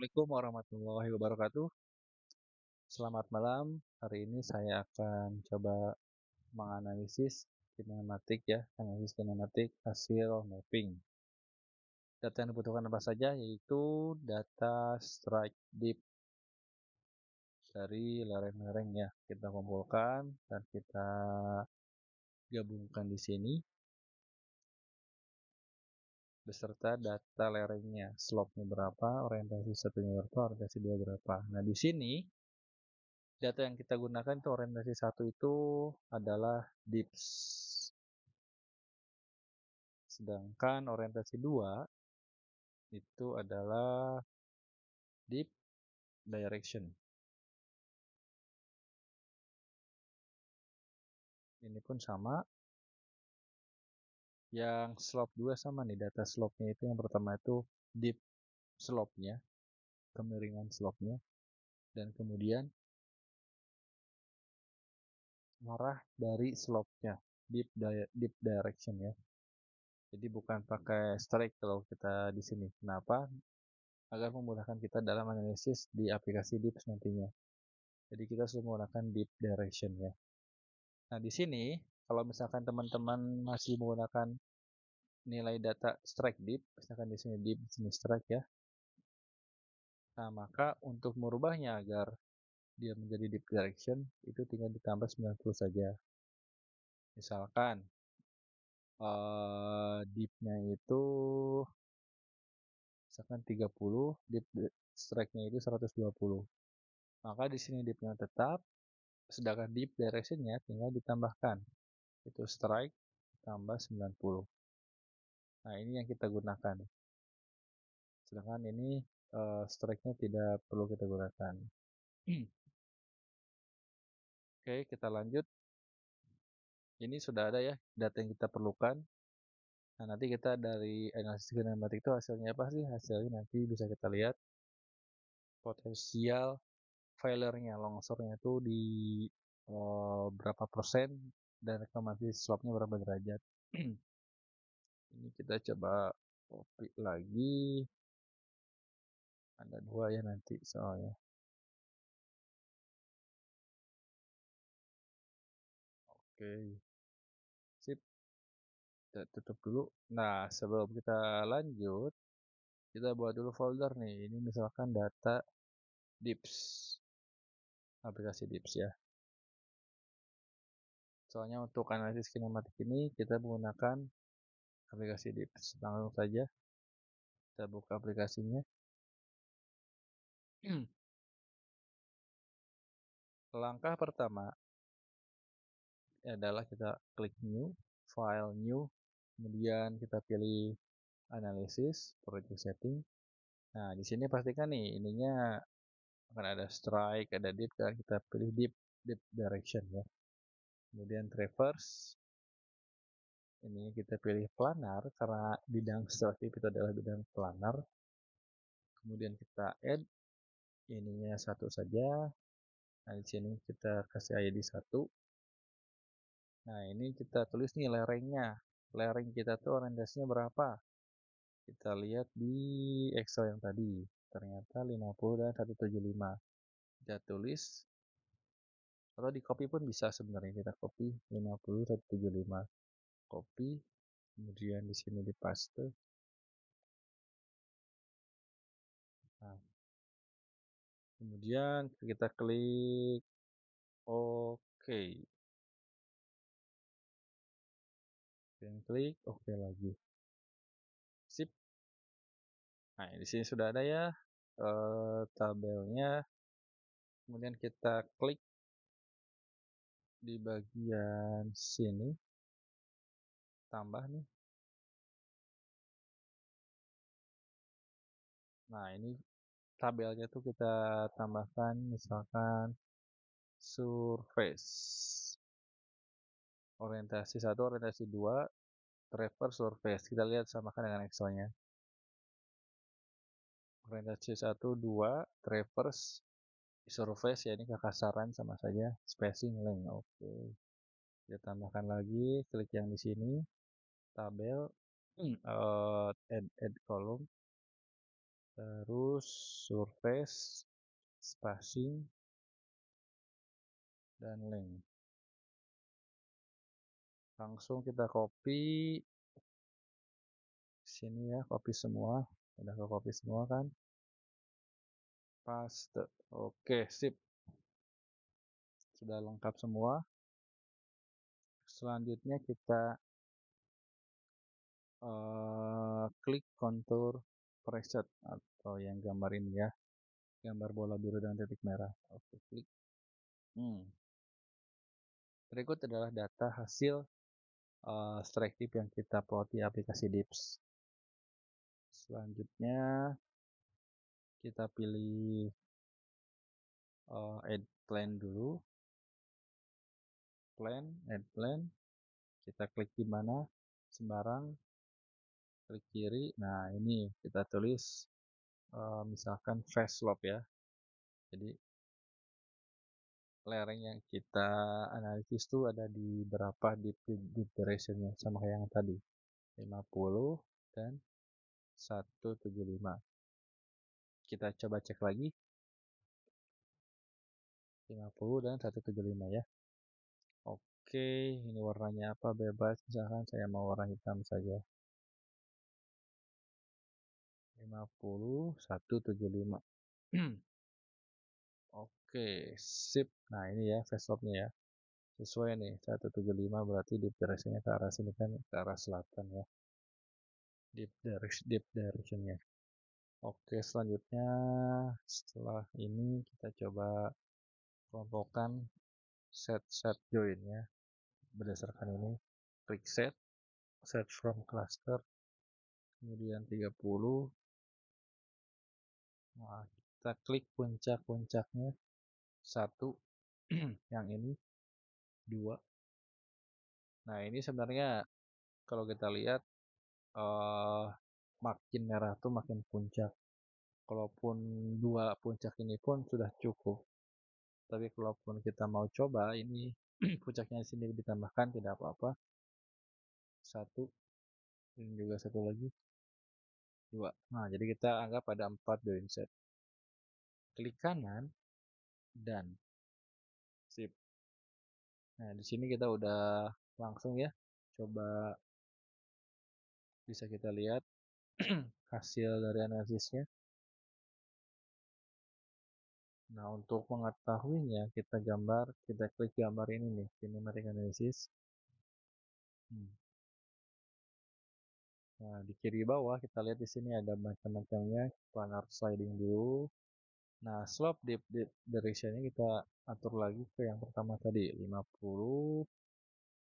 Assalamualaikum warahmatullahi wabarakatuh. Selamat malam. Hari ini saya akan coba menganalisis kinematik ya, analisis kinematik hasil mapping. Data yang dibutuhkan apa saja, yaitu data strike depth dari lereng-lereng ya. Kita kumpulkan dan kita gabungkan di sini beserta data lerengnya, slope-nya berapa, orientasi satunya berapa, orientasi dua berapa. Nah, di sini data yang kita gunakan itu orientasi satu itu adalah dips. Sedangkan orientasi 2 itu adalah dip direction. Ini pun sama. Yang slope 2 sama nih, data slope-nya itu yang pertama itu dip slope-nya, kemiringan slope-nya. Dan kemudian arah dari slope-nya, dip direction ya. Jadi bukan pakai strike kalau kita di sini. Kenapa? Agar memudahkan kita dalam analisis di aplikasi dips nantinya. Jadi kita sudah menggunakan dip direction ya. Nah, di sini kalau misalkan teman-teman masih menggunakan nilai data strike dip, misalkan di sini dip, di sini strike ya. Nah, maka untuk merubahnya agar dia menjadi dip direction, itu tinggal ditambah 90 saja. Misalkan dipnya itu misalkan 30, dip strike-nya itu 120. Maka di sini dipnya tetap, sedangkan dip direction-nya tinggal ditambahkan. Itu strike tambah 90. Nah, ini yang kita gunakan. Sedangkan ini strike-nya tidak perlu kita gunakan. Oke, kita lanjut. Ini sudah ada ya data yang kita perlukan. Nah, nanti kita dari analisis kinematik itu hasilnya apa sih? Hasilnya nanti bisa kita lihat potensial failure-nya, longsornya itu di berapa persen dan reklamasi slope-nya berapa derajat. Ini kita coba copy lagi. Ada dua ya nanti soalnya. Oke. Sip. Kita tutup dulu. Nah, sebelum kita lanjut, kita buat dulu folder nih. Ini misalkan data dips, aplikasi dips ya. Soalnya untuk analisis kinematik ini kita menggunakan aplikasi dips. Langsung saja kita buka aplikasinya. Langkah pertama adalah kita klik new, file new, kemudian kita pilih analisis, project setting. Nah, di sini pastikan nih ininya akan ada strike, ada dip, dan kita pilih dip direction ya. Kemudian traverse, ini kita pilih planar karena bidang strike itu adalah bidang planar. Kemudian kita add, ininya satu saja. Nah, di sini kita kasih ID 1. Nah, ini kita tulis nih lerengnya. Lereng kita tuh orientasinya berapa? Kita lihat di Excel yang tadi. Ternyata 50 dan 175. Kita tulis atau di copy pun bisa sebenarnya. Kita copy 50 175. Copy, kemudian di sini di paste. Nah, kemudian kita klik OK. Dan klik OK lagi. Sip. Nah, di sini sudah ada ya tabelnya. Kemudian kita klik di bagian sini. Tambah nih. Nah, ini tabelnya tuh kita tambahkan misalkan surface. Orientasi 1, orientasi 2, traverse surface. Kita lihat samakan dengan Excel-nya. Orientasi 1, 2, traverse surface ya, ini kekasaran sama saja, spacing length. Oke. Kita tambahkan lagi, klik yang di sini, tabel, add column. terus surface, spacing, dan length. Langsung kita copy sini ya, copy semua. Udah ke copy semua kan? Paste. Oke, sip. Sudah lengkap semua. Selanjutnya kita klik kontur preset atau yang gambar ini ya. Gambar bola biru dan titik merah. Oke, klik. Berikut adalah data hasil strike tip yang kita plot di aplikasi Dips. Selanjutnya kita pilih add plan dulu. Add plan. Kita klik di mana? Sembarang. Klik kiri. Nah, ini kita tulis misalkan fast slope ya. Jadi lereng yang kita analisis tuh ada di berapa deep duration-nya sama kayak yang tadi. 50 dan 175. Kita coba cek lagi. 50 dan 175 ya. Oke, ini warnanya apa? Bebas. Misalkan saya mau warna hitam saja. 50, 175. Oke, sip. Nah, ini ya fast slope-nya ya. Sesuai nih, 175 berarti deep direction-nya ke arah sini kan, ke arah selatan ya. Deep direction-nya. Oke, selanjutnya setelah ini kita coba kelompokkan set join-nya berdasarkan ini. Klik set from cluster, kemudian 30. Nah, kita klik puncak-puncaknya. 1, yang ini. 2. Nah, ini sebenarnya kalau kita lihat makin merah tuh makin puncak. Kalaupun 2 puncak ini pun sudah cukup. Tapi kalaupun kita mau coba ini puncaknya di sini ditambahkan tidak apa-apa. 1, ini juga 1 lagi. 2. Nah, jadi kita anggap ada 4 join set. Klik kanan dan sip. Nah, di sini kita udah langsung ya. Coba bisa kita lihat hasil dari analisisnya. Nah, untuk mengetahuinya kita klik gambar ini nih, kinematic analysis. Nah, di kiri bawah kita lihat di sini ada macam-macamnya. Planar sliding dulu. Nah, slope deep direction-nya kita atur lagi ke yang pertama tadi, 50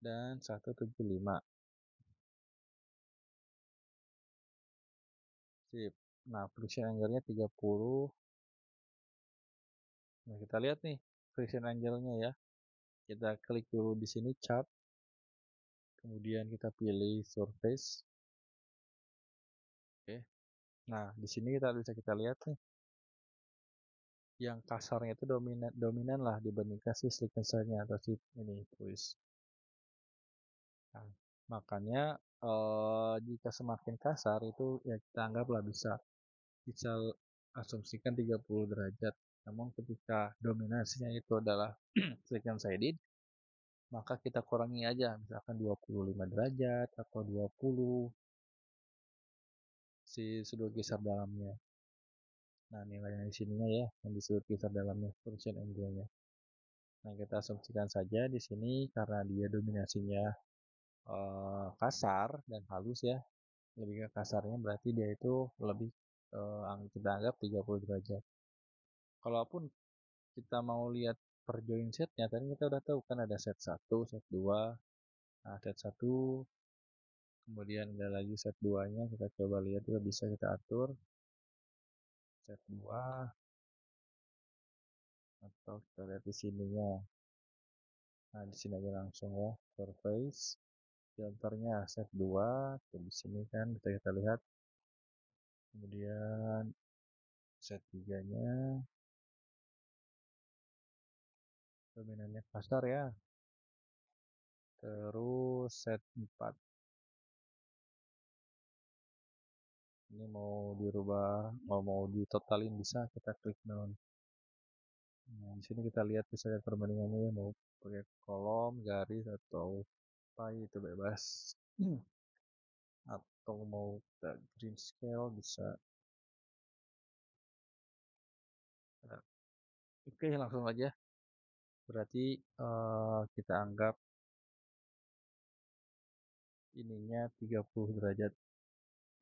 dan 175. Sip. Nah, friction angle-nya 30. Nah, kita lihat nih friction angle-nya ya. Kita klik dulu di sini chart. Kemudian kita pilih surface. Oke. Nah, di sini kita bisa lihat nih. Yang kasarnya itu dominan lah dibandingkan si slickness-nya atau si ini twist. Nah, makanya jika semakin kasar itu ya kita anggaplah bisa asumsikan 30 derajat. Namun ketika dominasinya itu adalah second sided, maka kita kurangi aja misalkan 25 derajat atau 20 si sudut kisar dalamnya. Nah, nilainya di sininya ya yang di sudut kisar dalamnya, function angle-nya. Nah, kita asumsikan saja di sini karena dia dominasinya kasar dan halus ya, lebih ke kasarnya berarti dia itu lebih kita anggap 30 derajat. Kalaupun kita mau lihat per join setnya, tadi kita udah tahu kan ada set 1, set 2. Nah, set 1 kemudian ada lagi set 2 nya, kita coba lihat juga bisa kita atur set 2 atau kita lihat di sininya. Nah, di sini aja langsung ya, surface filternya set 2, di sini kan bisa kita lihat. Kemudian set 3 nya dominannya kasar ya. Terus set 4 Ini mau dirubah, mau ditotalin bisa, kita klik none. Nah, di sini kita lihat bisa lihat perbandingannya ya, mau pakai kolom, garis atau pie itu bebas. Atau mau kita green scale bisa. Nah, oke, langsung aja. Berarti kita anggap ininya 30 derajat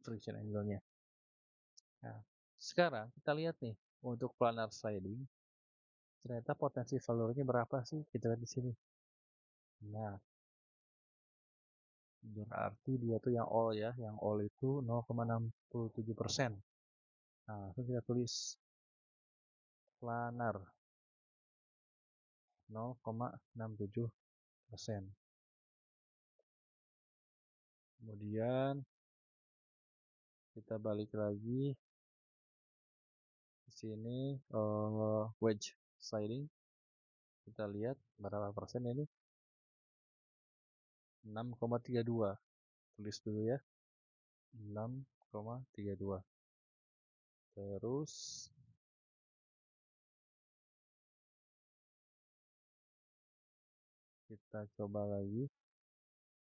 friction angle-nya. Nah, sekarang kita lihat nih untuk planar sliding, ternyata potensi valurnya berapa sih? Kita lihat di sini. Nah, berarti dia tuh yang all ya, yang all itu 0,67%. Nah, langsung kita tulis planar 0,67%. Kemudian kita balik lagi di sini wedge sliding. Kita lihat berapa persen ini? 6,32. Tulis dulu ya. 6,32. Terus kita coba lagi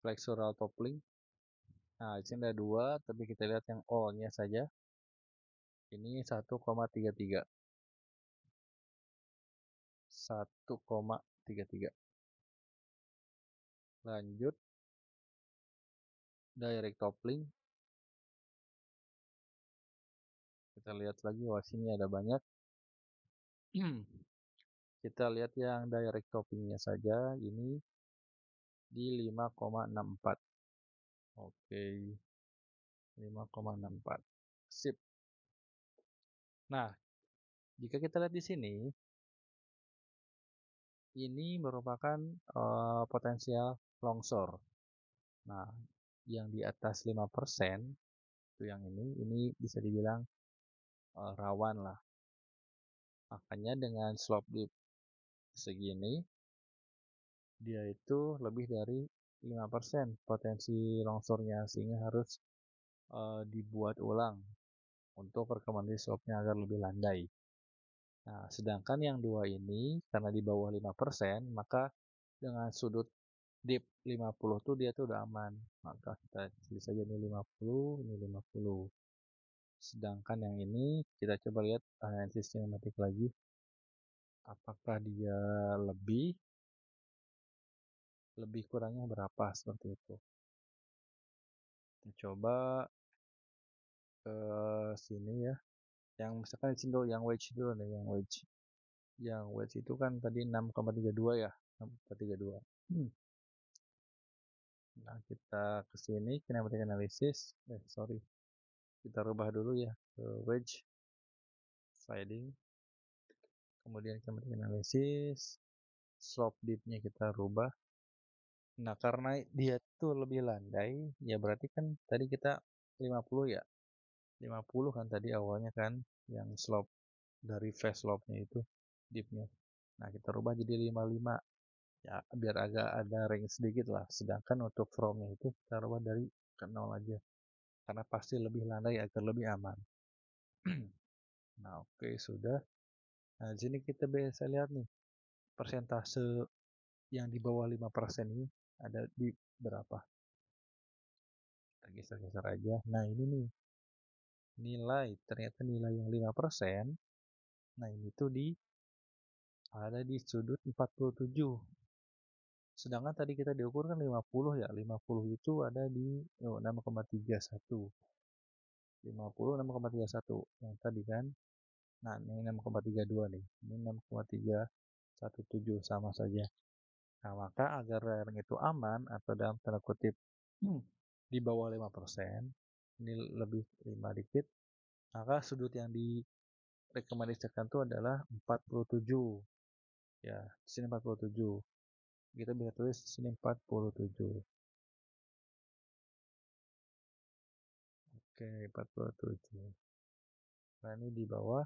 flexural toppling. Nah, di sini ada dua, tapi kita lihat yang all-nya saja. Ini 1,33. 1,33. Lanjut direct toppling. Kita lihat lagi, wah sini ada banyak. Kita lihat yang direct toppingnya saja, ini di 5,64. Oke, 5,64. Sip. Nah, jika kita lihat di sini, ini merupakan potensial longsor. Nah, yang di atas 5% itu yang ini bisa dibilang rawan lah. Makanya dengan slope dip segini, dia itu lebih dari 5% potensi longsornya, sehingga harus dibuat ulang untuk rekomendasi slope-nya agar lebih landai. Nah, sedangkan yang dua ini karena di bawah 5%, maka dengan sudut dip 50 tuh dia tuh udah aman. Maka kita tulis saja ini 50, ini 50. Sedangkan yang ini kita coba lihat analisis kinematik lagi. Apakah dia lebih kurangnya berapa seperti itu. Kita coba ke sini ya. Yang misalkan di sini dulu, yang wedge dulu nih, yang wedge. Yang wedge itu kan tadi 6,32 ya, 6,32. Nah, kita ke sini kinematic analysis. Sorry. Kita rubah dulu ya ke wedge sliding. Kemudian kinematic analysis. Slope dip-nya kita rubah. Nah, karena dia tuh lebih landai, ya berarti kan tadi kita 50 ya. 50 kan tadi awalnya kan yang slope dari face slope-nya itu dip-nya. Nah, kita rubah jadi 55. Ya, biar agak ada range sedikit lah. Sedangkan untuk from-nya itu kita rubah dari ke 0 aja. Karena pasti lebih landai agar lebih aman. Nah, oke, sudah. Nah, di sini kita bisa lihat nih persentase yang di bawah 5% ini ada di berapa. Kita geser-geser aja. Nah, ini nih ternyata nilai yang 5%. Nah, ini tuh ada di sudut 47. Sedangkan tadi kita diukur kan 50 ya. 50 itu ada di 6,31. 50 6,31 yang tadi kan. Nah, ini 6,32 nih. Ini 6,317 sama saja. Nah, maka agar layering itu aman atau dalam tanda kutip di bawah 5%, ini lebih 5 dikit, maka sudut yang direkomendasikan itu adalah 47. Ya, di sini 47. Kita bisa tulis di sini 47. Oke, 47. Nah, ini di bawah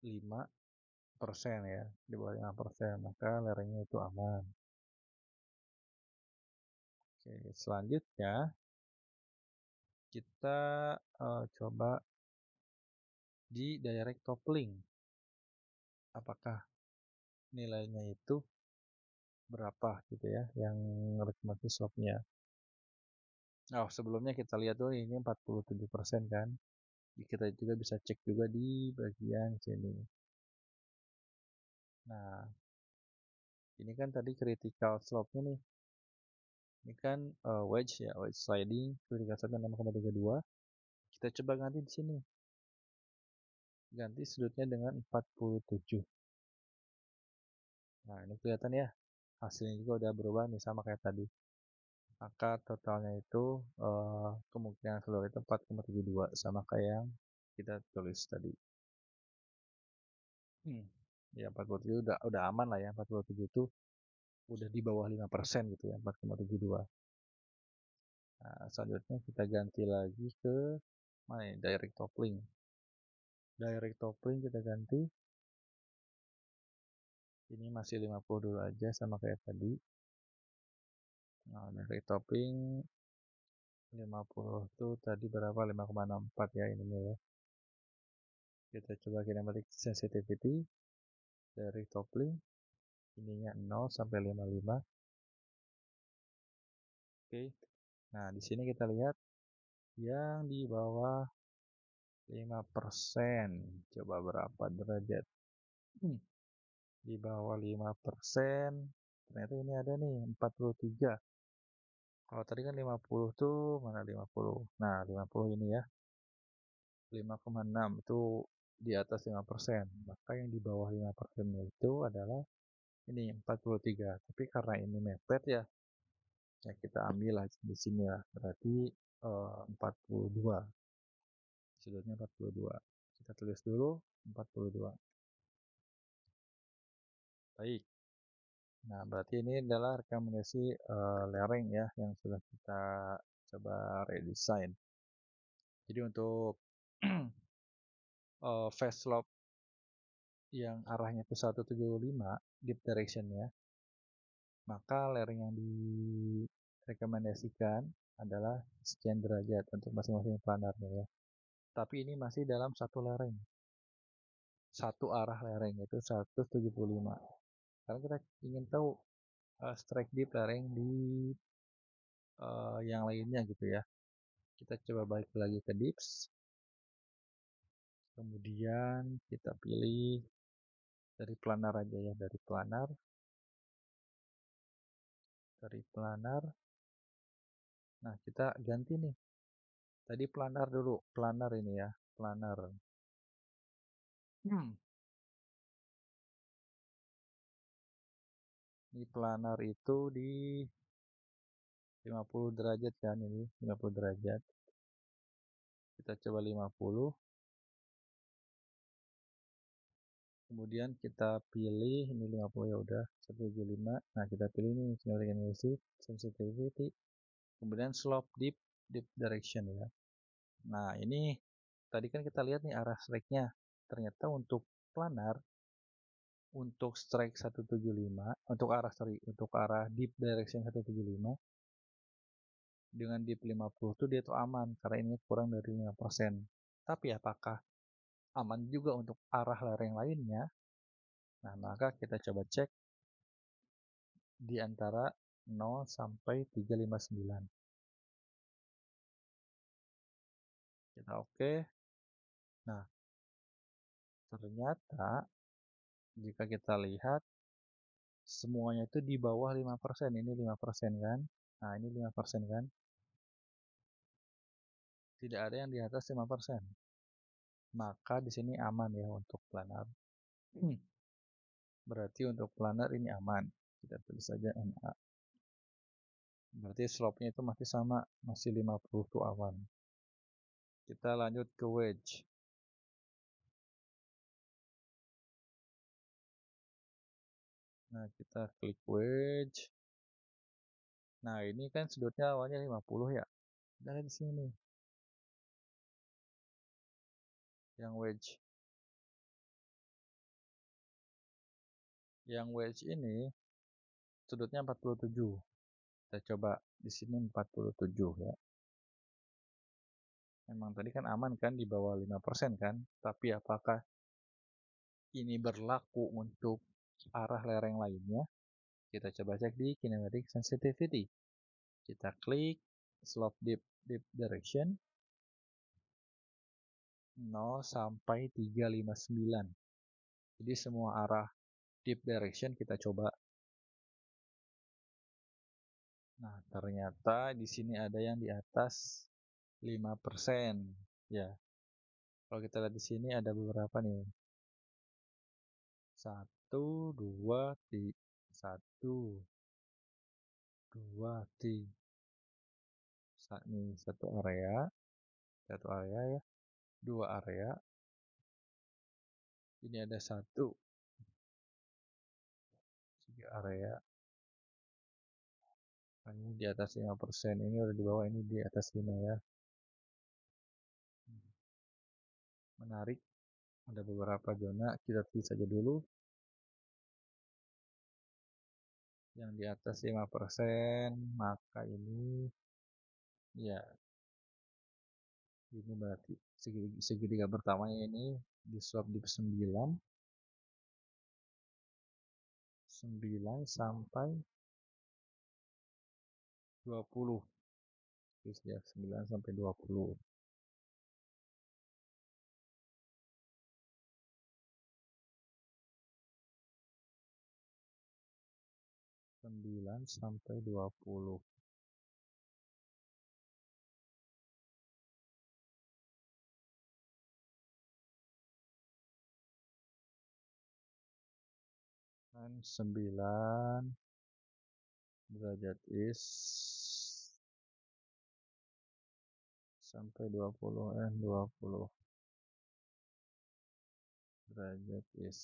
5% ya, di bawah 5%, maka lerengnya itu aman. Oke, selanjutnya Kita coba di direct top link. Apakah nilainya itu berapa gitu ya yang rekomendasi swapnya. Nah, sebelumnya kita lihat dulu ini 47% kan. Kita juga bisa cek juga di bagian sini. Nah, ini kan tadi critical slope-nya nih. Ini kan wedge ya, wedge sliding, critical slope 6,32. Kita coba ganti di sini. Ganti sudutnya dengan 47. Nah, ini kelihatan ya. Hasilnya juga udah berubah nih sama kayak tadi. Maka totalnya itu kemungkinan keluar itu 4,72 sama kayak yang kita tulis tadi. Ya 47 udah aman lah ya. 47 itu udah di bawah 5% gitu ya, 4,72. Nah, selanjutnya kita ganti lagi ke mana ya, direct top link. Direct top link kita ganti. Ini masih 50 dulu aja sama kayak tadi. Nah, direct top link 50 itu tadi berapa? 5,64 ya ini ya. Kita coba kinematic sensitivity dari top link. Ininya 0 sampai 55. Oke. Nah, di sini kita lihat yang di bawah 5%. Coba berapa derajat? Di bawah 5%. Ternyata ini ada nih 43. Kalau tadi kan 50 tuh mana 50? Nah, 50 ini ya. 5,6 itu di atas 5%. Maka yang di bawah 5% itu adalah ini 43. Tapi karena ini mepet ya, ya kita ambil aja di sini ya. Berarti 42. Sudutnya 42. Kita tulis dulu 42. Baik. Nah, berarti ini adalah rekomendasi lereng ya yang sudah kita coba redesign. Jadi untuk face slope yang arahnya itu 175 deep direction ya, maka lereng yang direkomendasikan adalah sekian derajat untuk masing-masing planarnya ya. Tapi ini masih dalam satu lereng. Satu arah lereng itu 175. Karena kita ingin tahu strike deep lereng di yang lainnya gitu ya. Kita coba balik lagi ke dips. Kemudian kita pilih dari planar aja ya, dari planar. Nah, kita ganti nih. Tadi planar dulu, planar ini ya, planar. Ini planar itu di 50 derajat kan ini, 50 derajat. Kita coba 50. Kemudian kita pilih ini 50 ya udah 175. Nah, kita pilih ini sensitivity. Kemudian slope deep direction ya. Nah, ini tadi kan kita lihat nih arah strike-nya. Ternyata untuk planar, untuk strike 175, untuk arah deep direction 175, dengan deep 50 itu dia tuh aman, karena ini kurang dari 5%. Tapi apakah aman juga untuk arah lereng lainnya? Nah, maka kita coba cek di antara 0 sampai 359. Kita oke. Nah, ternyata jika kita lihat semuanya itu di bawah 5%. Ini 5% kan? Nah, ini 5% kan? Tidak ada yang di atas 5%. Maka di sini aman ya untuk planar. Berarti untuk planar ini aman. Kita tulis saja NA. Berarti slope-nya itu masih sama, masih 50 itu aman. Kita lanjut ke wedge. Nah, kita klik wedge. Nah, ini kan sudutnya awalnya 50 ya. Dan di sini yang wedge. Yang wedge ini sudutnya 47. Kita coba di sini 47 ya. Memang tadi kan aman kan di bawah 5% kan, tapi apakah ini berlaku untuk arah lereng lainnya? Kita coba cek di kinematic sensitivity. Kita klik slope deep direction 0 sampai 359. Jadi semua arah deep direction kita coba. Nah, ternyata di sini ada yang di atas 5%. Ya. Kalau kita lihat di sini ada beberapa nih. 1, 2, 3, 1, 2, 3. Nih, satu area ya. 2 area. Ini ada 1, 3 area. Ini di atas 5%. Ini udah di bawah, ini di atas 5 ya. Menarik. Ada beberapa zona, kita pilih saja dulu. Yang di atas 5%, maka ini ya ini berarti segitiga pertamanya ini di swap di 9 sampai 20. Ya, 9 sampai 20. Sampai 20. Dan 9 derajat is sampai 20 20 derajat is.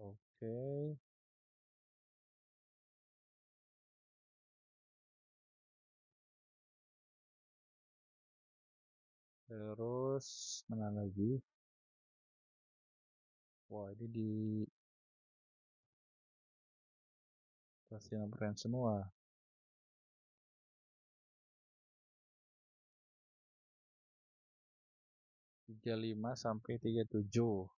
Oke. Terus mana lagi? Wah, ini di atas 5% semua. 35 sampai 37.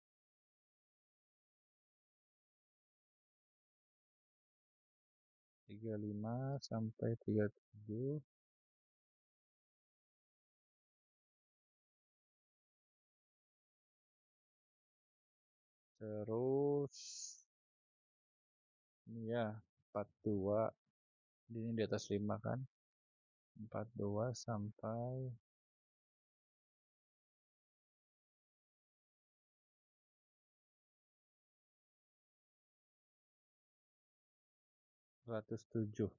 35 sampai 37. Terus ini ya 42. Ini di atas 5 kan. 42 sampai 107.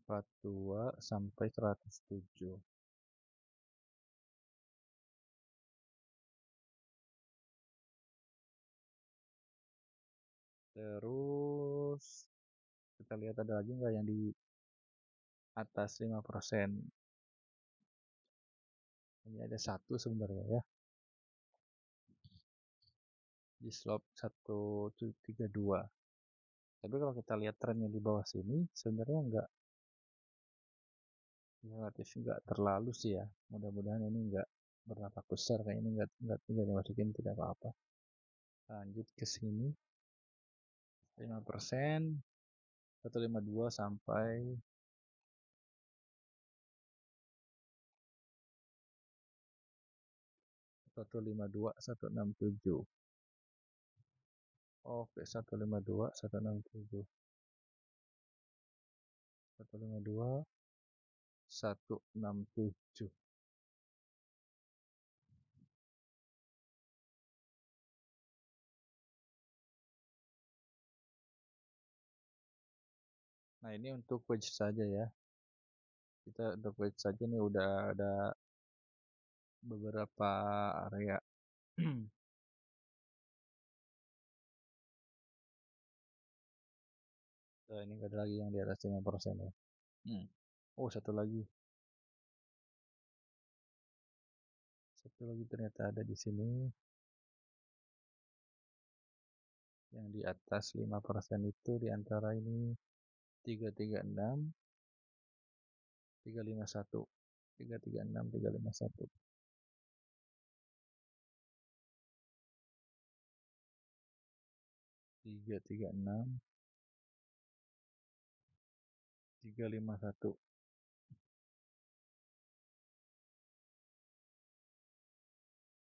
42 sampai 107. Terus kita lihat ada lagi nggak yang di atas 5%. Ini ada satu sebenarnya ya. Di slope 132. Tapi kalau kita lihat trennya di bawah sini, sebenarnya relatif nggak terlalu sih ya. Mudah-mudahan ini nggak berdampak besar, kayak ini nggak dimasukin tidak apa-apa. Lanjut ke sini 5%, 152 sampai 152 167. Oke, 152 167. 152 167. Nah, ini untuk wedge saja ya. Kita untuk wedge saja nih udah ada beberapa area Ini nggak ada lagi yang di atas 5% ya. Oh, satu lagi. Satu lagi ternyata ada di sini. Yang di atas 5% itu di antara ini 336, 351. 336, 351. 336, 351.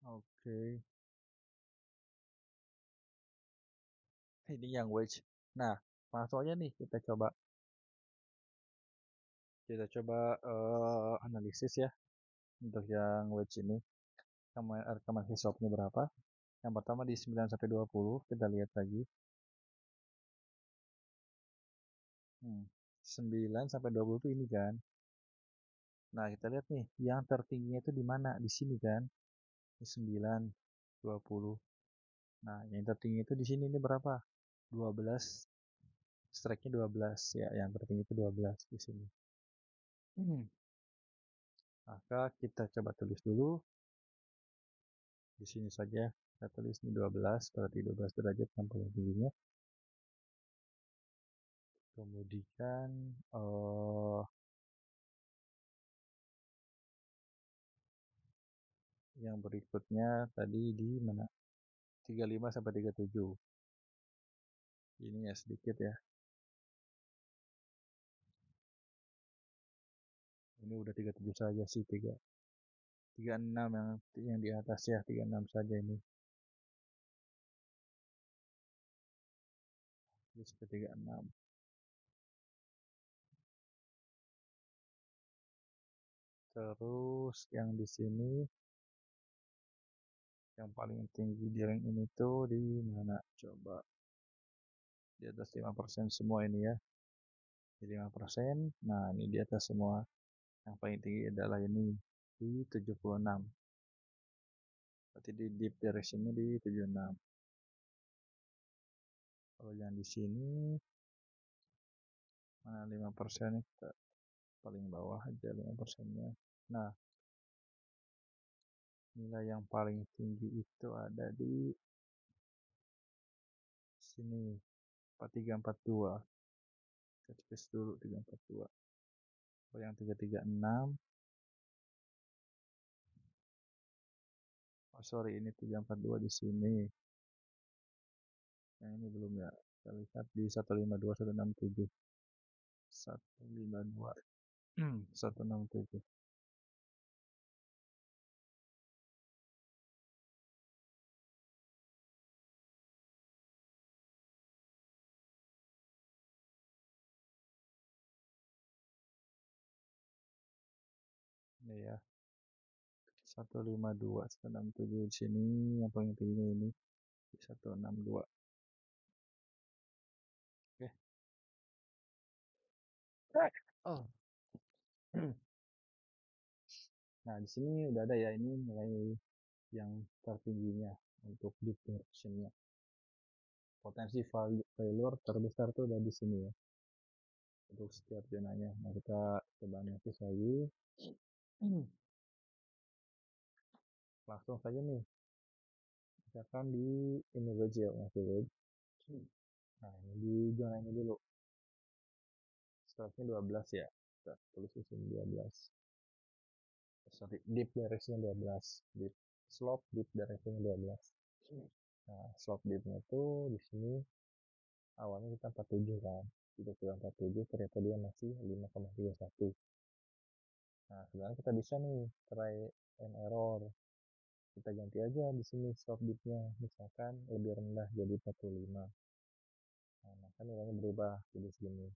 Oke. Ini yang wedge. Nah, langsung aja nih kita coba analisis ya untuk yang wedge ini. Rekaman hisopnya berapa? Yang pertama di 9 sampai 20, kita lihat lagi. 9 sampai 20 itu ini kan. Nah, kita lihat nih, yang tertingginya itu di mana? Di sini kan. Di 9, 20. Nah, yang tertinggi itu di sini ini berapa? 12. Strike-nya 12 ya, yang tertinggi itu 12 di sini. Maka kita coba tulis dulu. Di sini saja kita tulis ini 12, berarti 12 derajat yang paling tingginya. Kemudian yang berikutnya tadi di mana? 35 sampai 37. Ini ya sedikit ya. Ini udah 37 saja sih, 36 yang di atas ya, 36 saja ini. Ini sampai 36. Terus yang di sini yang paling tinggi di rank ini tuh di mana? Coba. Di atas 5% semua ini ya. Di 5%. Nah, ini di atas semua. Yang paling tinggi adalah ini di 76. Berarti di deep directionnya di 76. Kalau yang di sini mana 5% kita paling bawah aja 5%-nya. Nah, nilai yang paling tinggi itu ada di sini 4342. Kita tulis dulu 342. Kalau yang 336, oh sorry, ini 342 di sini. Yang ini belum ya. Kita lihat di 152, 167. 152, 167. Ini ya. 152, 167 di sini. Yang paling tinggi ini di 162. Oke. Oh. Nah, di sini udah ada ya, ini nilai yang tertingginya untuk deep direction-nya. Potensi failure terbesar tuh udah di sini ya. Untuk setiap zonanya. Nah, kita coba analisis lagi. Langsung saja nih. Misalkan di ini wedge ya, masih wedge. Nah, ini di zona ini dulu. Strike-nya 12 ya. Kita tulis di sini 12. Sorry, deep direction 12. Deep slope deep direction 12. Nah, slope deepnya tuh di sini awalnya kita 47 kan. Kita coba 47, ternyata dia masih 5,31. Nah, sebenarnya kita bisa nih try and error. Kita ganti aja di sini stop bidnya, misalkan lebih rendah jadi 45. Nah, maka nilainya berubah jadi segini.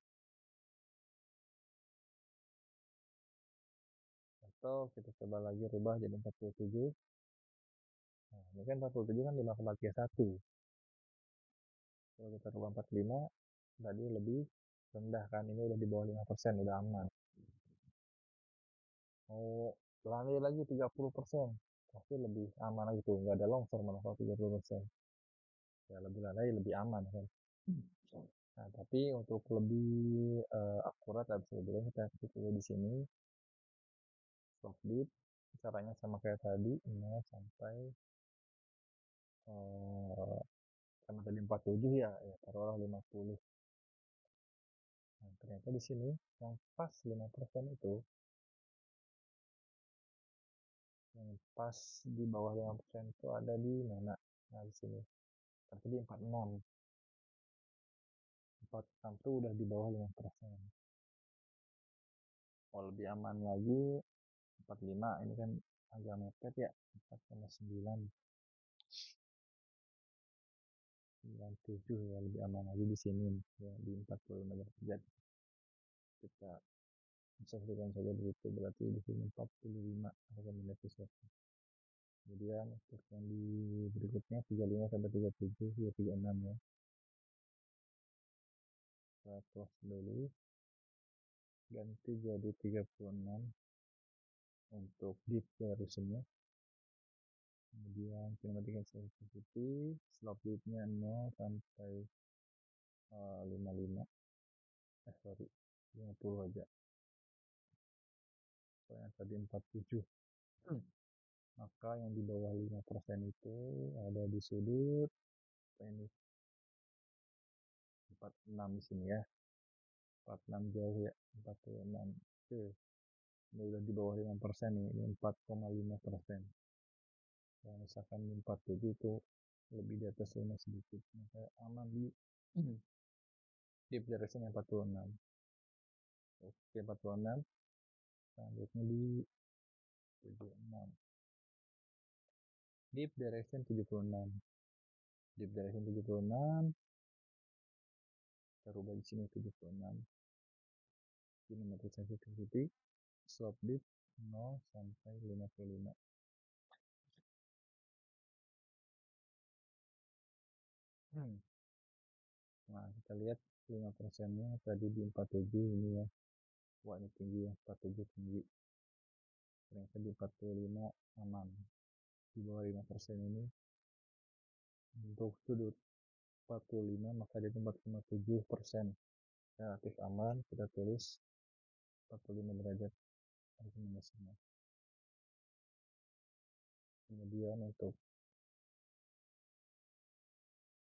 Atau kita coba lagi rubah jadi 47. Nah, ini kan 47 kan 5,31. Kalau kita rubah 45, tadi lebih rendah kan, ini udah di bawah 5%, udah aman. Mau lanjut lagi 30%, pasti lebih aman lagi tuh, nggak ada longsor malah kalau 30%. Ya lebih lagi lebih aman kan. Nah, tapi untuk lebih akurat bisa dibilang kita ketik dulu di sini stop bit. Caranya sama kayak tadi 0 sampai karena tadi 47 ya, taruhlah 50. Nah, ternyata di sini yang pas 5% itu, yang pas di bawah 5% itu ada di mana? Nah, di sini. Tapi di 46. 46 itu udah di bawah 5%. Mau lebih aman lagi, 45 ini kan agak mepet ya, 4,9. 97 ya, lebih aman lagi di sini ya, di 45 derajat. Kita sesuaikan saja begitu, berarti di sini 45 rekomendasi saya. Kemudian untuk yang di berikutnya 35 sampai 37 ya 36 ya. Kita close dulu, ganti jadi 36 untuk deep variationnya. Kemudian kita matikan sensitivity, slope widthnya 0 sampai 55, sorry 50 aja, soalnya tadi 47. Maka yang di bawah 5% itu ada di sudut ini 46 di sini ya, 46 jauh ya, 46. Oke, ini udah di bawah 5% nih, ini 4,5%. Kalau misalkan 47 itu lebih di atas 5 sedikit, maka aman di deep direction yang 46. Oke, 46. Selanjutnya di 76. Deep direction 76. Deep direction 76. Kita rubah di sini 76. Ini metode sensitivity. Slope deep 0 sampai 55. Nah, kita lihat 5%-nya tadi di 47 ini ya. Wah, ini tinggi ya, 47 tinggi. Ternyata di 45 aman. Di bawah 5% ini untuk sudut 45 maka di 4,7% relatif aman. Kita tulis 45 derajat rekomendasinya. Kemudian untuk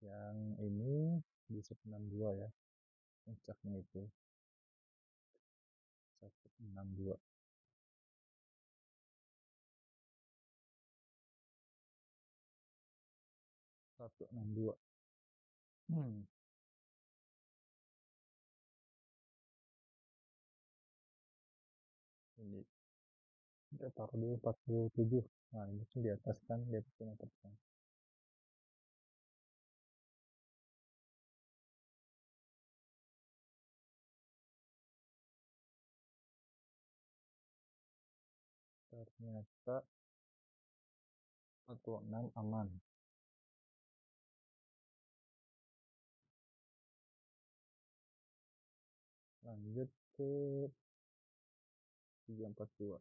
yang ini di 162 ya, puncaknya itu 162. Ini kita taruh dulu 47. Nah, ini kan di atas kan, di atas 5%. Ternyata 46 aman. Lanjut ke 342.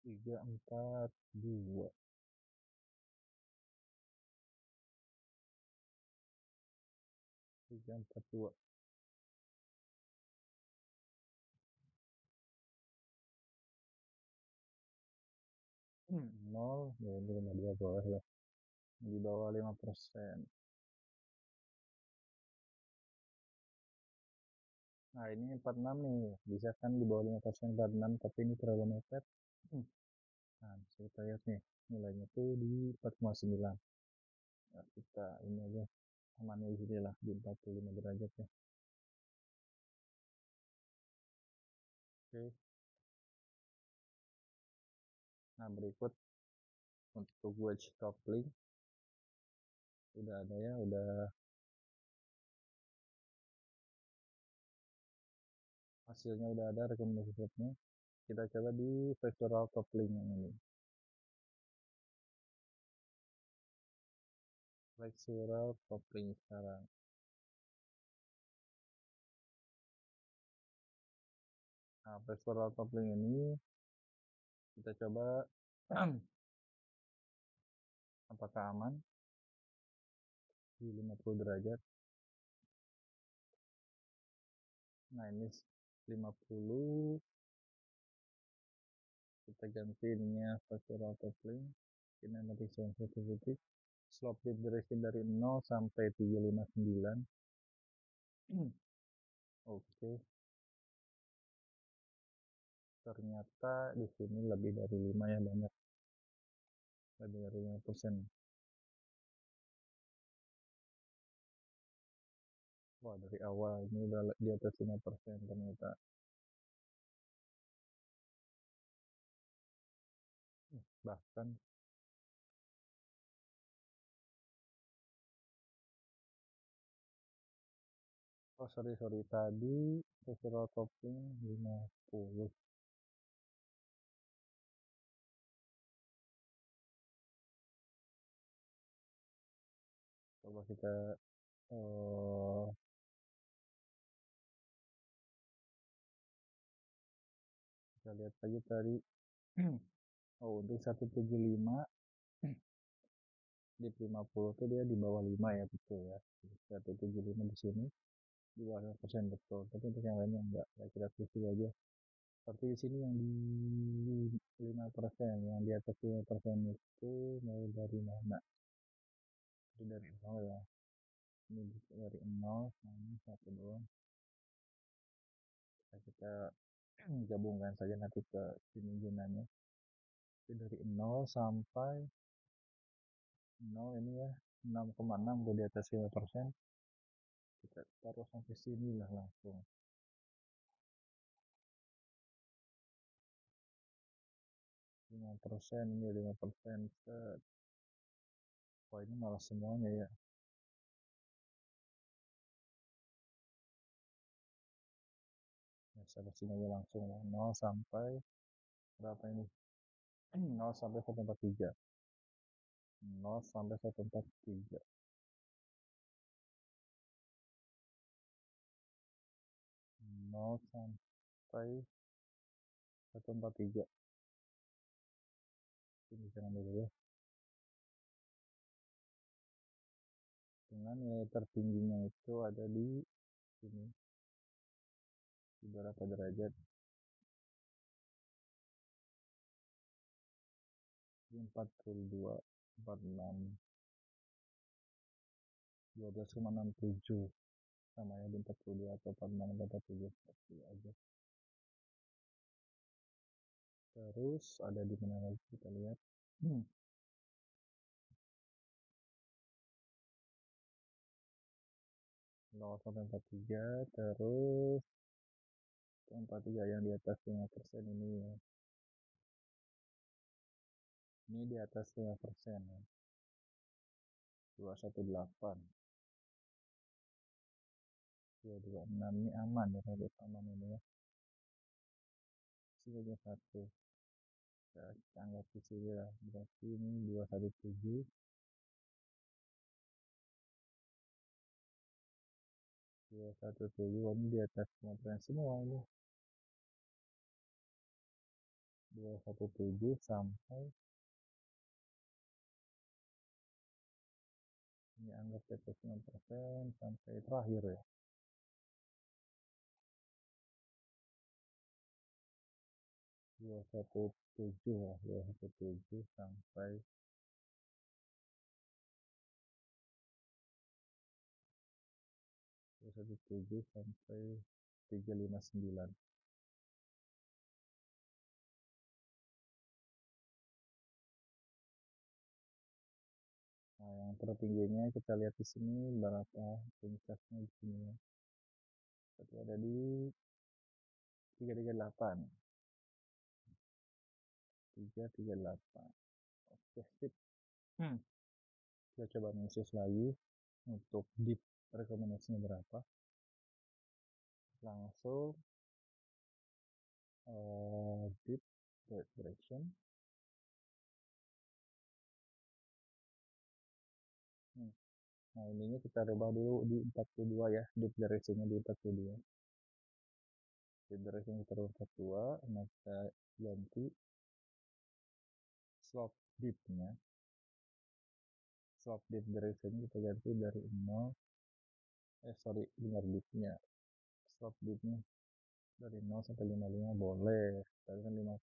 342. 342. 0 ya, ini 52 boleh lah. Di bawah 5%. Nah, ini 46 nih. Bisa kan di bawah 5% 46, tapi ini terlalu mepet. Nah, bisa kita lihat nih. Nilainya tuh di 4,9. Nah, kita ini aja amannya di sini lah, di 45 derajat ya. Oke. Nah, berikut untuk wedge coupling. Udah ada ya, udah hasilnya udah ada, rekomendasi setnya. Kita coba di flexural coupling yang ini. Flexural coupling sekarang. Nah, flexural coupling ini kita coba apakah aman. di 50 derajat. Nah ini 50, kita ganti ininya vertical coupling, kinematic sensitivity, slope dip direction dari 0 sampai 359. Oke, ternyata di sini lebih dari 5 ya, banyak, lebih dari 5%. Wah, dari awal ini udah di atas 5% ternyata. Bahkan, oh sorry, tadi vertical coupling 50. Coba kita lihat lagi tadi. Oh, untuk 175 di 50 tuh dia di bawah 5 ya, betul ya. 175 di sini di bawah 5% betul. Tapi untuk yang lainnya enggak. Ya kita tulis aja. Seperti di sini yang di 5%, yang di atas 5% itu mulai dari mana? Itu dari 0 ya. Ini dari 0, nah ini 1 doang. Kita gabungkan saja nanti ke sini gunanya. Itu dari 0 sampai 0 ini ya, 6,6 di atas 5%. Kita taruh sampai sini lah langsung. 5%, ini 5%. Wah, ini malah semuanya ya. Ya, saya sini aja langsung 0 sampai berapa ini? 0 sampai 143. 0 sampai 143. 0 sampai 143. Ini jangan dulu ya. Dengan nilai tertingginya itu ada di sini. Di berapa derajat? Di 42, 46, 12,67. Sama ya di 42 atau 46 atau 47 seperti aja. Terus ada di mana lagi kita lihat. 0 sampai 43, terus 43 yang di atas 5% ini ya. Ini di atas 5% ya. 218. 226 ini aman ya, relatif aman ini ya. Sini aja 1. Kita anggap di sini lah. Berarti ini 217. 217 ini di atas 5% semua ini. 217 sampai ini anggap di atas 5% sampai terakhir ya. 217 lah, 217 sampai 217 sampai 359. Nah, yang tertingginya kita lihat di sini berapa puncaknya di sini ya. Berarti ada di 338. 338. Oke, sip. Kita coba analisis lagi untuk deep rekomendasinya berapa. Langsung deep direction. Nah, ininya kita rubah dulu di 42 ya, deep directionnya di 42. Deep direction kita rubah 42, nah kita ganti slope deepnya Slop dip duration kita ganti dari 0, benar dipnya. Slop dipnya dari 0 sampai 55 boleh, tapi kan 5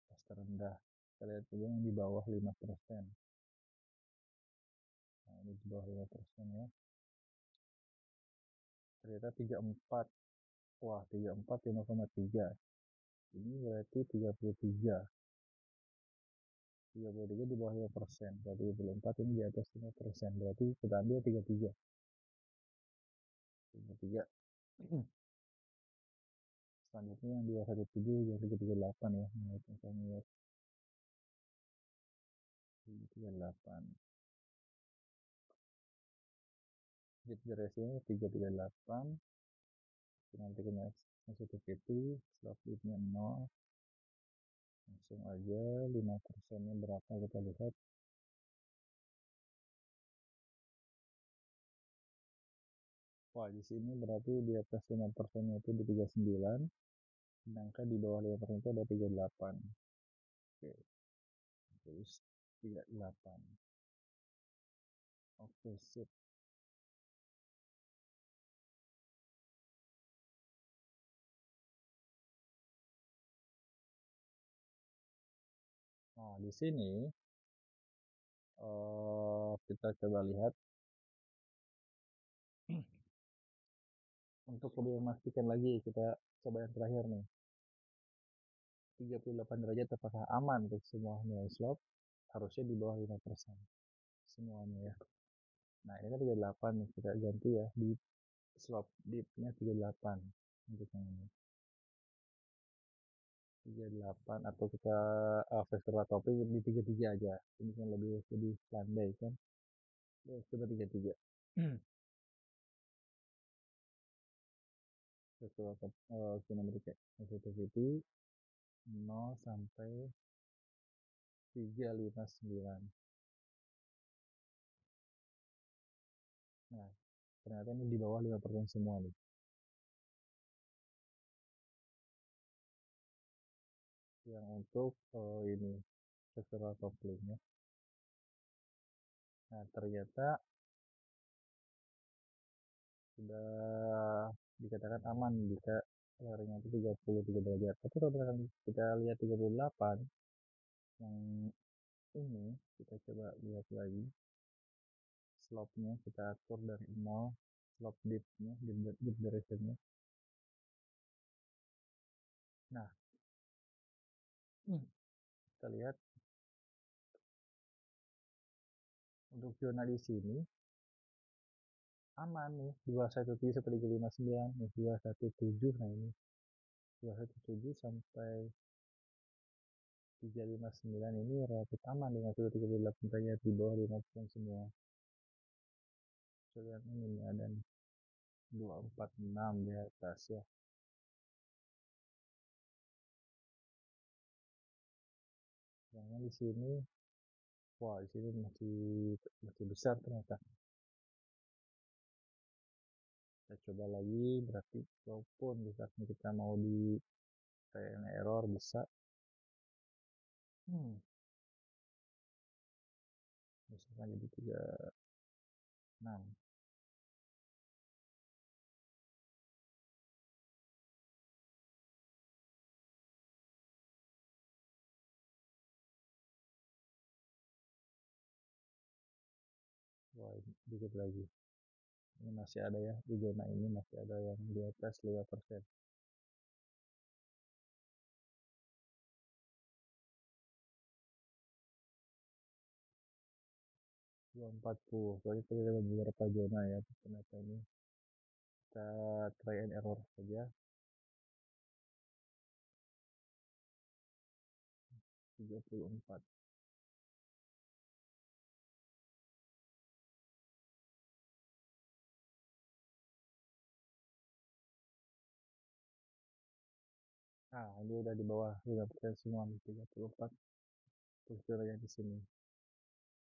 pas terendah. Kita lihat juga yang di bawah 5%. Nah, ini di bawah 5% ya. Ternyata 34. Wah, 34 5,3. Ini berarti 33. 33 di bawah 5%. Berarti 34 ini di atas 5%. Berarti kita ambil 33. 33. Selanjutnya yang 217 yang 338 ya. Nah, itu kami lihat 338. Git duration 338. Nanti kena sensitivity, slop nya 0. Langsung aja 5%-nya berapa kita lihat. Wah, di sini berarti di atas 5%-nya itu di 39, sedangkan di bawah 5% itu ada 38. Oke, terus 38. Oke, sip. Nah, di sini kita coba lihat untuk lebih memastikan lagi, kita coba yang terakhir nih. 38 derajat apakah aman untuk semua nilai slope? Harusnya di bawah 5% semuanya ya. Nah, ini kan 38 nih, kita ganti ya di slope dip-nya 38 untuk yang ini. 38 atau kita vektor topik di 33 aja. Ini kan lebih landai kan. Ya, coba 33. Vektor kinemetik sensitivity 0 sampai 359. Nah, ternyata ini di bawah 5% semua nih. Yang untuk ini vektor couplingnya. Nah, ternyata sudah dikatakan aman jika layarnya itu 33 derajat. Tapi kalau misalkan kita lihat 38 yang ini, kita coba lihat lagi slope-nya, kita atur dari 0, slope dip-nya, dip duration-nya. Nah, kita lihat untuk zona di sini aman nih, 217 sampai 359 nih, 217. Nah, ini 217 sampai 359 ini relatif aman dengan suhu 38 derajat di bawah 5% semua. Kita lihat ini ada 246 di atas ya. Yang di sini, wah di sini masih besar ternyata. Kita coba lagi, berarti walaupun misalkan kita mau di error bisa. Misalkan jadi 36. Wah, dikit lagi. Ini masih ada ya, di zona ini masih ada yang di atas 5%. 240. Berarti kita ada beberapa zona ya. Ternyata ini kita try and error saja. 34. Nah, ini udah di bawah 5% semua, 34 strukturnya di sini.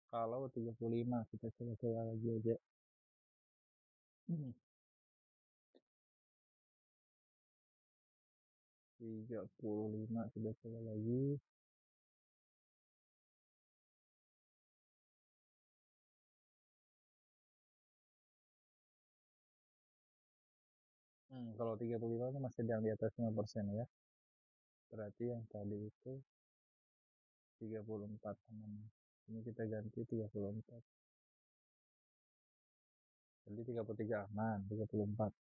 Kalau 35 kita coba lagi aja. 35 kita coba lagi. Kalau 35 itu masih yang di atas 5% ya. Berarti yang tadi itu 34 teman. Ini kita ganti 34. Jadi 33 aman, 34.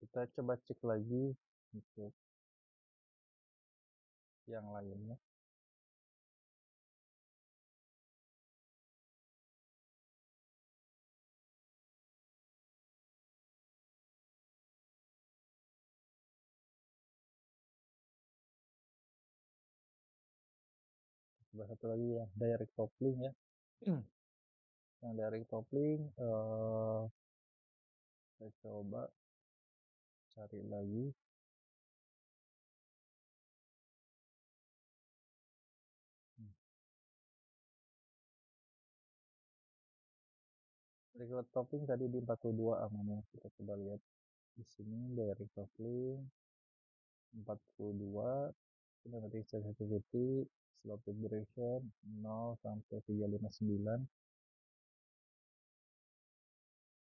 Kita coba cek lagi untuk yang lainnya. Coba satu lagi ya, direct coupling ya. Yang direct coupling saya coba cari lagi. Direct coupling tadi di 42 aman ya. Kita coba lihat di sini direct coupling 42 kinematic sensitivity slope vibration 0 sampai 359.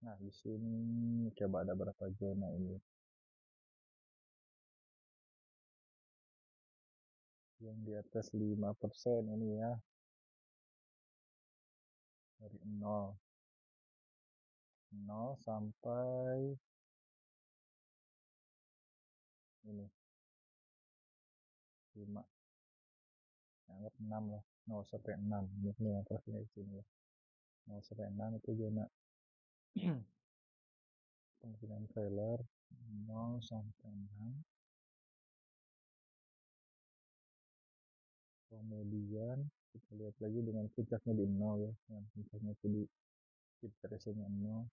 Nah, di sini coba ada berapa zona ini. Yang di atas 5% ini ya. Dari 0 sampai ini 5, anggap 6 lah, 0 sampai 6 ini yang terusnya di sini ya. 0 sampai 6 itu zona kemungkinan failure 0 sampai 6. Kemudian kita lihat lagi dengan puncaknya di 0 ya, yang puncaknya itu di vibration-nya 0.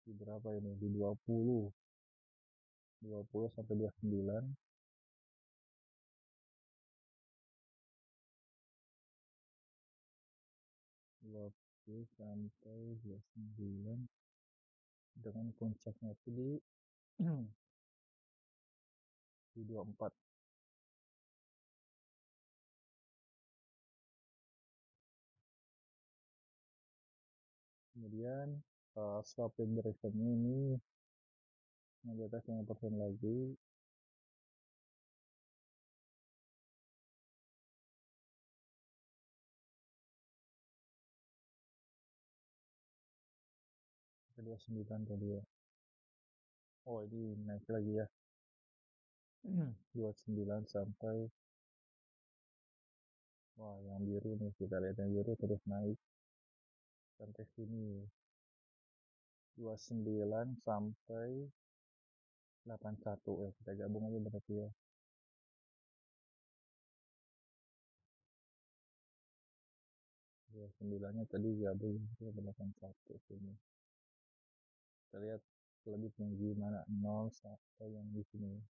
Di berapa ini? Di 20 sampai 29. 20 sampai 29 dengan puncaknya itu di di 24. Kemudian swap vibration-nya ini yang di atas 5% lagi. Ke 29 tadi ya. Oh, ini naik lagi ya. 29 sampai, wah yang biru nih, kita lihat yang biru terus naik sampai sini. 29 sampai 81 ya, kita gabung aja berarti ya. 29 nya tadi gabung ke 81 sini. Kita lihat lebih tinggi mana, 0 sampai yang di sini.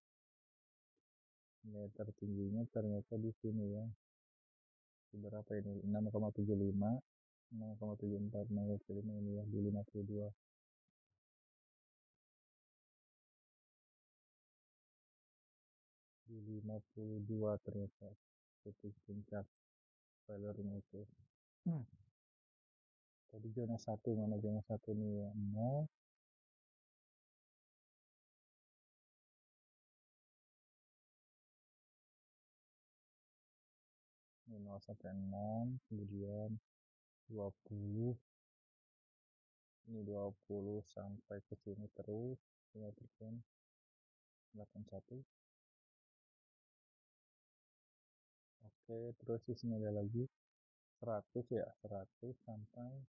Nilai tertingginya ternyata di sini ya. Berapa ini? 6,75, 6,74, 6,5 ini ya, di 52. Di 52 ternyata titik puncak failure-nya itu. Tadi zona 1, mana zona 1 nih ya, 0 ini 0 sampai 6, kemudian 20, ini 20 sampai ke sini terus 5%, 81. Oke, terus di sini ada lagi 100 ya, 100 sampai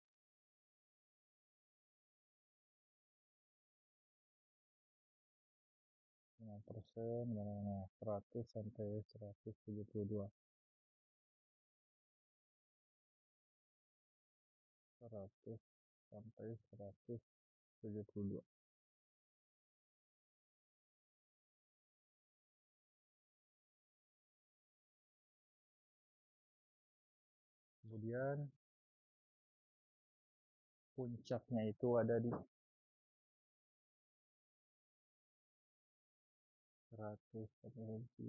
5%, mana 100 sampai 172. 100 sampai 172. Kemudian puncaknya itu ada di 172.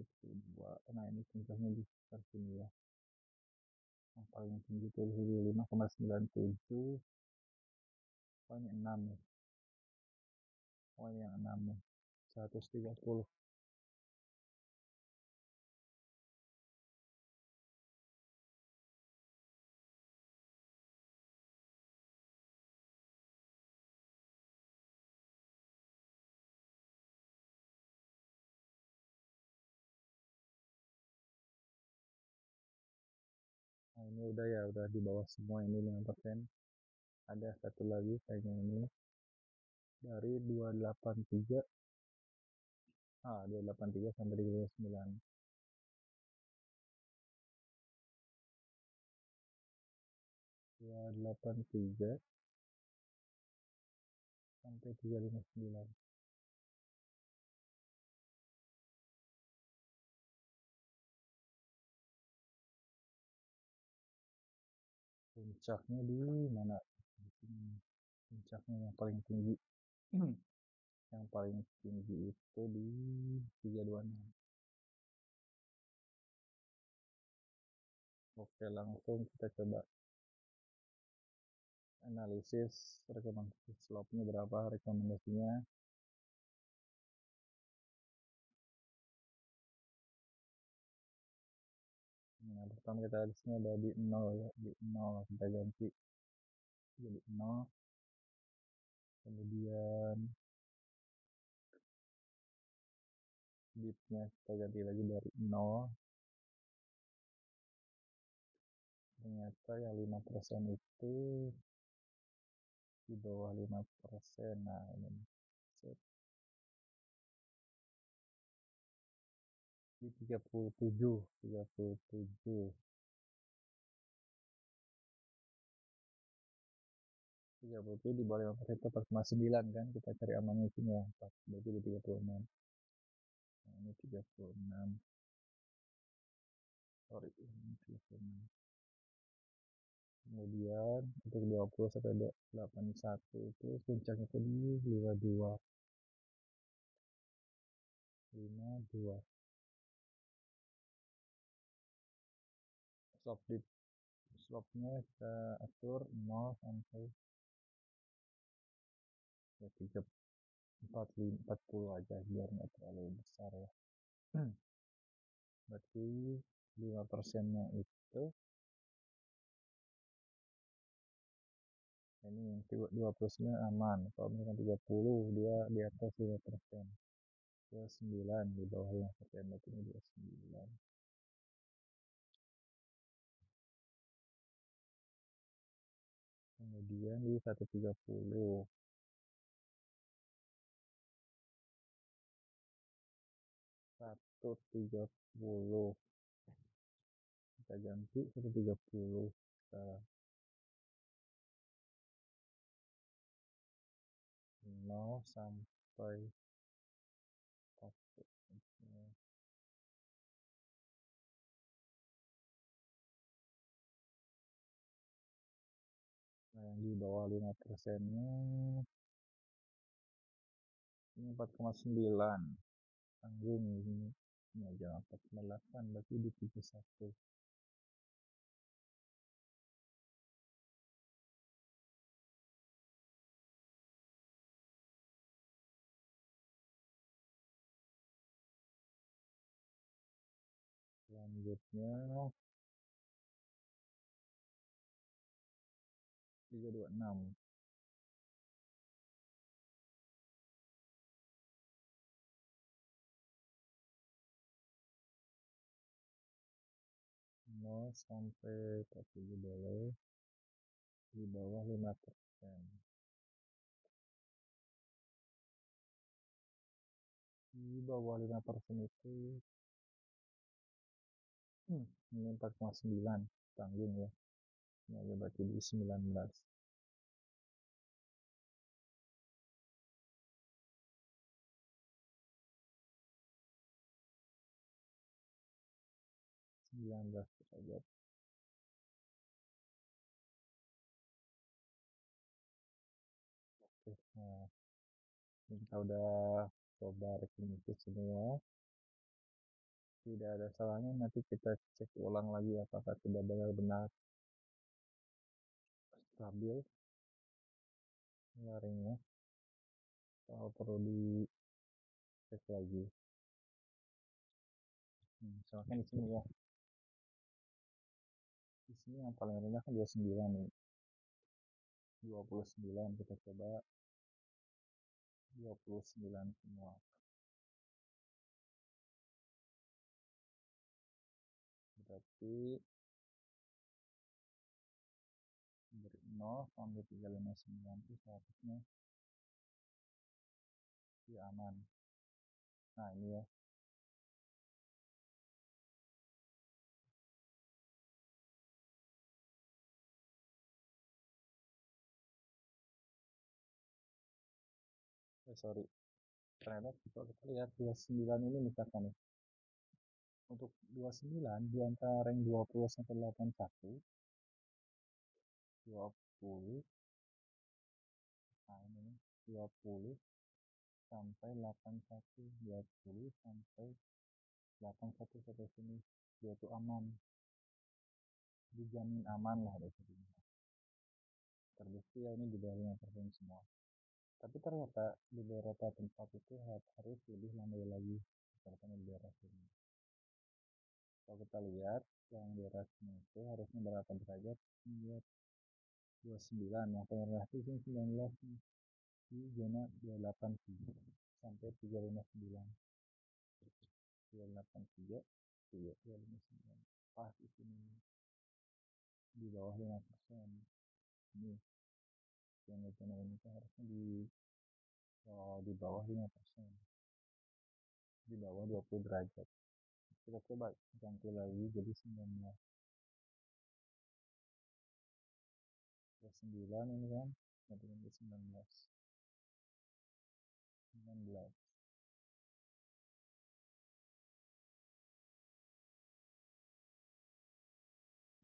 Nah, ini puncaknya di sekitar sini ya. paling tinggi itu 5,97. Oh ini 6 ya. Oh ini yang 6 ya. 130. Nah ini udah ya, udah di bawah semua ini 5%. Ada satu lagi kayaknya ini dari 283. 283 sampai 39. 283 sampai 359. Puncaknya di mana? Puncaknya yang paling tinggi. Yang paling tinggi itu di 326. Oke, langsung kita coba analisis rekomendasi slope-nya berapa, rekomendasinya. Nah, pertama kita di sini ada di 0 ya, di 0 kita ganti jadi 0. Kemudian dip-nya kita ganti lagi dari 0. Ternyata yang 5% itu di bawah 5%. Nah, ini di 37 di bawah 5% itu 4,9 kan, kita cari amannya sini ya, 4, berarti di 36. Nah, ini 36. Sorry, ini 36. Kemudian untuk 20 sampai 81 itu puncaknya itu di 52. Slope-nya kita atur 0 sampai ya 3, 40 aja biar nggak terlalu besar ya. Berarti 5%-nya itu ini yang 20-nya aman. Kalau misalkan 30 dia di atas 5%. 29 di bawah 5%, berarti ini 29. Kemudian di 130. 130 kita ganti 130 sekarang 0 sampai 1. Nah, yang di bawah 5%-nya ini 4,9. Tanggung ini aja 4,8, berarti di 31. Selanjutnya 326. 0 sampai 40 boleh di bawah 5%. Di bawah 5% itu ini 4,9 tanggung ya. Ini aja berarti di 19. 19 derajat. Oke, nah kita udah coba rekomendasi semua. Tidak ada salahnya nanti kita cek ulang lagi apakah sudah benar-benar stabil laringnya, kalau perlu dicek lagi. Misalkan di sini ya, di sini yang paling rendah kan 29 nih, 29 kita coba 29 semua. Berarti dari 0 sampai 359 itu seharusnya ya aman. Nah ini ya, sorry, ternyata kalau kita lihat 29 ini misalkan nih, untuk 29 di antara rank 20 sampai 81, 20, nah ini 20 sampai 81, 20 sampai 81 sampai sini, dia itu aman, dijamin aman lah dari sini. Terbukti ya ini di bawah 5% semua. Tapi ternyata di beberapa tempat itu harus lebih landai lagi, misalkan di daerah sini. Kalau kita lihat yang di daerah sini itu harusnya berapa derajat? Lihat 29, yang paling rendah itu 19 nih, di zona 283 sampai 359, 283, 359, pas di sini di bawah 5%. Ini yang zona ini kan harusnya di bawah 5%, di bawah 20 derajat. Kita coba ganti lagi jadi 19, 9 ini kan, ganti 19, 19,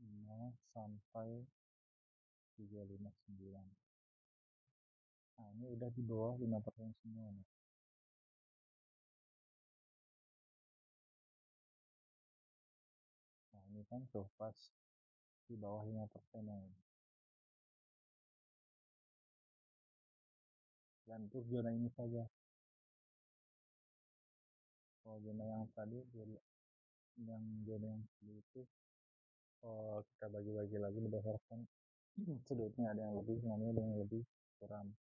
0 sampai 359. Nah ini udah di bawah 5% semua nih. Nah ini kan tuh pas di bawah 5% yang ini. Dan untuk zona ini saja. Kalau zona yang tadi, yang zona yang tadi itu kita bagi-bagi lagi berdasarkan sudutnya, ada yang lebih, ada yang lebih kurang.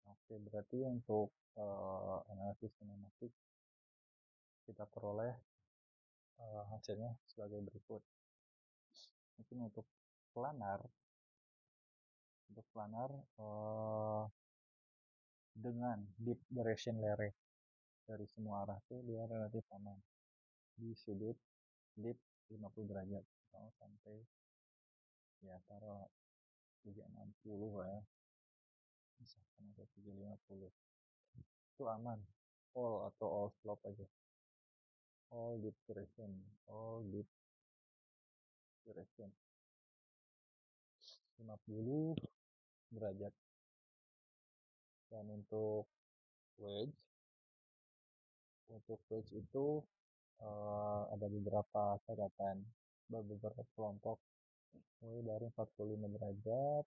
Oke, berarti untuk analisis kinematik kita peroleh hasilnya sebagai berikut. Mungkin untuk planar dengan deep direction lere dari semua arah itu dia relatif aman di sudut deep 50 derajat sampai ya taruh 360 lah ya, misalkan ada 350 itu aman, all slope aja, all deep direction 50 derajat. Dan untuk wedge itu ada beberapa catatan, beberapa kelompok mulai dari 45 derajat,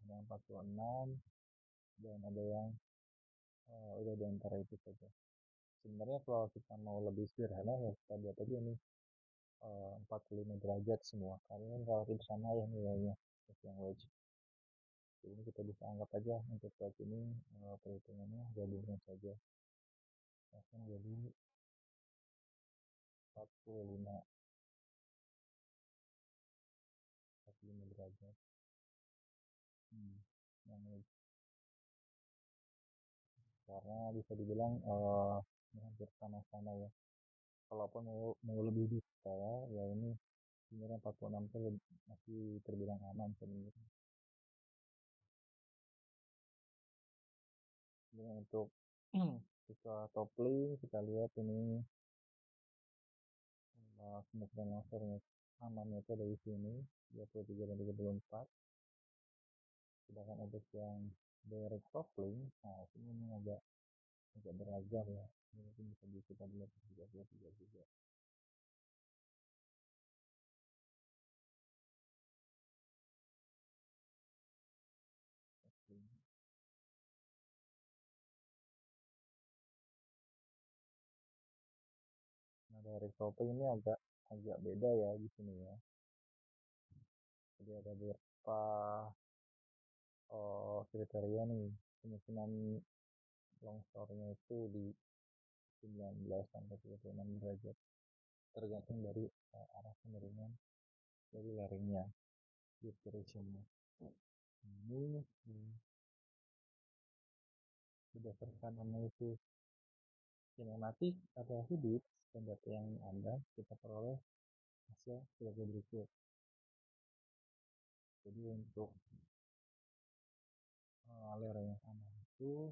ada yang 46, dan ada yang udah di antara itu saja. Sebenarnya kalau kita mau lebih sederhana ya kita buat aja nih 45 derajat semua, karena kan relatif sama ya nilainya yang wedge. Jadi kita bisa anggap aja untuk wedge ini perhitungannya gabungan saja. Akan jadi 45 derajat. Yang wedge. Karena bisa dibilang hampir sama-sama ya. Kalaupun mau lebih detail ya ini sebenarnya 46 itu masih terbilang aman sebenarnya. Ini untuk kita toppling, kita lihat ini kemungkinan longsornya amannya itu dari sini 23 dan 34. Sedangkan untuk yang direct toppling, nah ini agak beragam ya, ini mungkin bisa di kita lihat 33 juga. dari shopping ini agak agak beda ya di sini ya. Jadi ada beberapa kriteria nih, kemungkinan longsornya itu di 19 sampai 36 derajat, tergantung dari arah kemiringan dari lerengnya, deep directionnya. Ini berdasarkan analisis kinematik atau hidup dan data yang ada, kita peroleh hasil sebagai berikut. Jadi untuk lereng yang aman itu,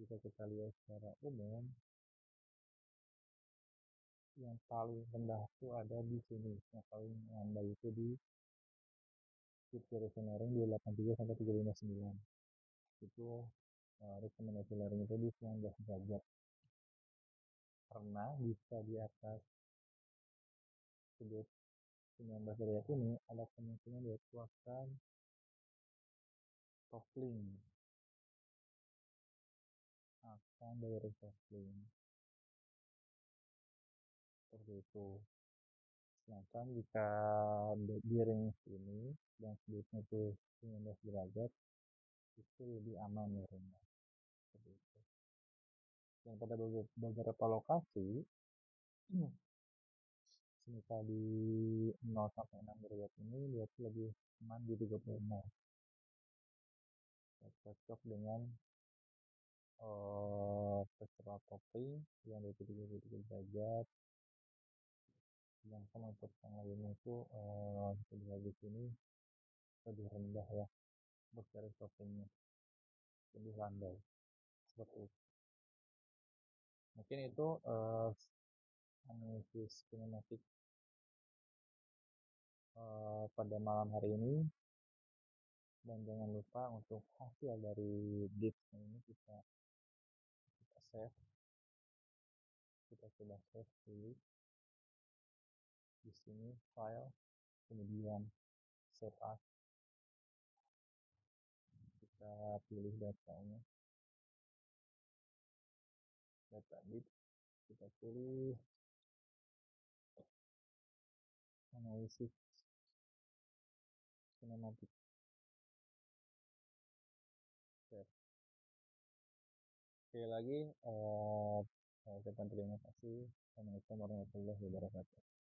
jika kita lihat secara umum, yang paling rendah itu ada di sini, yang paling rendah itu di garis lereng 283 sampai 359. Itu rekomendasi lereng itu di 19 derajat. Karena bisa di atas sudut 19 derajat ini ada kemungkinan yaitu akan toppling, akan dari toppling seperti itu. Sedangkan jika di range ini dan sudutnya itu 19 derajat, itu lebih aman lerengnya seperti itu. Dan pada beberapa lokasi misal di 0 sampai 6 derajat ini dia lebih aman di 36. Cocok dengan festival topping yang dari 33 derajat. Sedangkan untuk yang lainnya itu bisa di sini lebih rendah ya untuk garis toppingnya, lebih landai seperti itu. Mungkin itu analisis kinematik pada malam hari ini. Dan jangan lupa untuk hasil dari disk ini kita save, kita coba save dulu di sini file, kemudian save as, kita pilih datanya, data disk, kita pilih analisis kinematik, save. Sekali lagi saya ucapkan terima kasih. Assalamualaikum warahmatullahi wabarakatuh.